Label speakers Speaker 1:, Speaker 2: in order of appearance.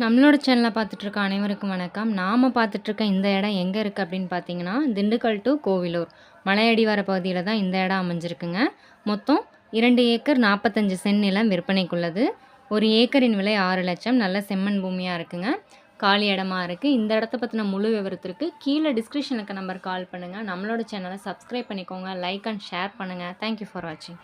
Speaker 1: நம்மளோட சேனலை பார்த்துட்ருக்க அனைவருக்கும் வணக்கம். நாம் பார்த்துட்ருக்க இந்த இடம் எங்கே இருக்குது அப்படின்னு பார்த்தீங்கன்னா, திண்டுக்கல் டு கோவிலூர் மலையடிவார பகுதியில் தான் இந்த இடம் அமைஞ்சிருக்குங்க. மொத்தம் 2 ஏக்கர் 45 சென்ட் நிலம் விற்பனைக்குள்ளது. ஒரு ஏக்கரின் விலை 6 லட்சம். நல்ல செம்மண் பூமியாக இருக்குங்க. காலி இடமா இருக்குது. இந்த இடத்த பற்றின முழு விவரத்திற்கு கீழே டிஸ்கிரிப்ஷனுக்கு நம்பர் கால் பண்ணுங்கள். நம்மளோட சேனலை சப்ஸ்கிரைப் பண்ணிக்கோங்க. லைக் அண்ட் ஷேர் பண்ணுங்கள். தேங்க்யூ ஃபார் வாட்சிங்.